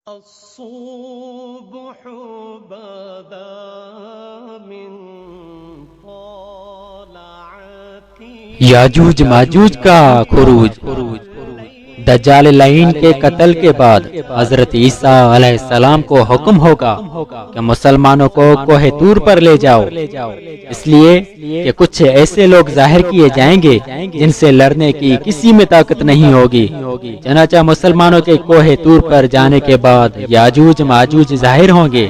الصبح بدا من طلعتی یاجوج ماجوج کا خروج۔ دجال لعین کے قتل کے بعد حضرت عیسیٰ علیہ السلام کو حکم ہوگا کہ مسلمانوں کو کوہ طور پر لے جاؤ، اس لیے کہ کچھ ایسے لوگ ظاہر کیے جائیں گے جن سے لڑنے کی کسی میں طاقت نہیں ہوگی۔ چنانچہ مسلمانوں کے کوہ طور پر جانے کے بعد یاجوج ماجوج ظاہر ہوں گے۔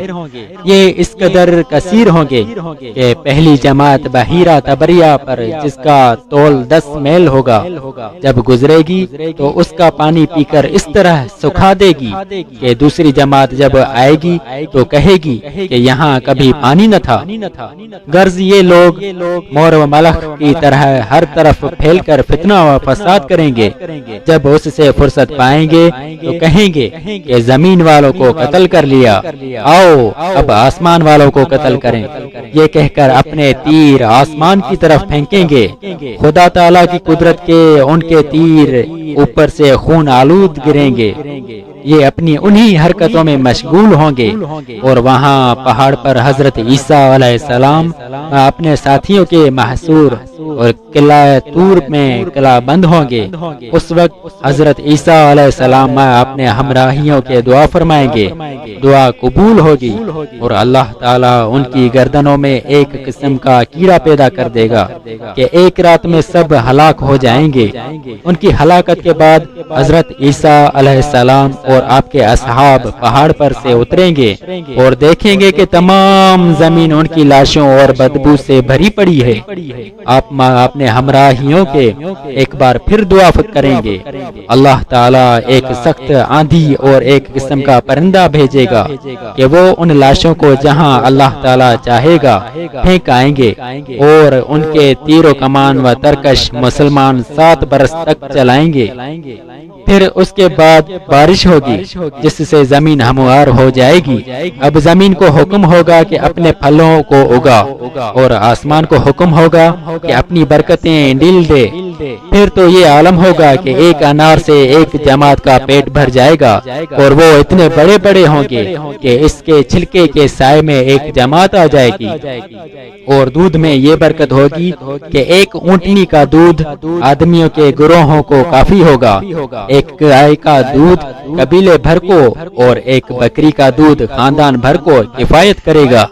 یہ اس قدر کثیر ہوں گے کہ پہلی جماعت بحیرہ تبریہ پر جس کا طول 10 میل ہوگا جب گزرے گی تو اس کا پانی پی کر اس طرح سکھا دے گی کہ دوسری جماعت جب آئے گی تو کہے گی کہ یہاں کبھی پانی نہ تھا۔ غرض یہ لوگ مور و ملخ کی طرح ہر طرف پھیل کر فتنہ و فساد کریں گے۔ جب اس سے فرصت پائیں گے تو کہیں گے کہ زمین والوں کو قتل کر لیا، آؤ اب آسمان والوں کو قتل کریں۔ یہ کہہ کر اپنے تیر آسمان کی طرف پھینکیں گے۔ خدا تعالیٰ کی قدرت کے ان کے تیر اوپر سے خون آلود گریں گے۔ یہ اپنی انہی حرکتوں میں مشغول ہوں گے اور وہاں پہاڑ پر حضرت عیسیٰ علیہ السلام اپنے ساتھیوں کے محصور اور قلعہ طور میں قلعہ بند ہوں گے۔ اس وقت حضرت عیسیٰ علیہ السلام اپنے ہمراہیوں کے دعا فرمائیں گے، دعا قبول ہوگی اور اللہ تعالیٰ ان کی گردنوں میں ایک قسم کا کیڑا پیدا کر دے گا کہ ایک رات میں سب ہلاک ہو جائیں گے۔ ان کی ہلاکت کے بعد حضرت عیسیٰ علیہ السلام اور آپ کے اصحاب پہاڑ پر سے اتریں گے اور دیکھیں گے کہ تمام زمین ان کی لاشوں اور بدبو سے بھری پڑی ہے۔ آپ اپنے ہمراہیوں کے ایک بار پھر دعا کریں گے، اللہ تعالیٰ ایک سخت آندھی اور ایک قسم کا پرندہ بھیجے گا کہ وہ ان لاشوں کو جہاں اللہ تعالیٰ چاہے گا پھینک آئیں گے اور ان کے تیر و کمان و ترکش مسلمان 7 برس تک چلائیں گے۔ پھر اس کے بعد بارش ہوگی جس سے زمین ہموار ہو جائے گی۔ اب زمین کو حکم ہوگا کہ اپنے پھلوں کو اگا اور آسمان کو حکم ہوگا کہ اپنی برکتیں ڈال دے۔ پھر تو یہ عالم ہوگا کہ ایک انار سے ایک جماعت کا پیٹ بھر جائے گا اور وہ اتنے بڑے بڑے ہوں گے کہ اس کے چھلکے کے سائے میں ایک جماعت آ جائے گی۔ اور دودھ میں یہ برکت ہوگی کہ ایک اونٹنی کا دودھ آدمیوں کے گروہوں کو کافی ہوگا، ایک گائے کا دودھ قبیلے بھر کو اور ایک بکری کا دودھ خاندان بھر کو کفایت کرے گا۔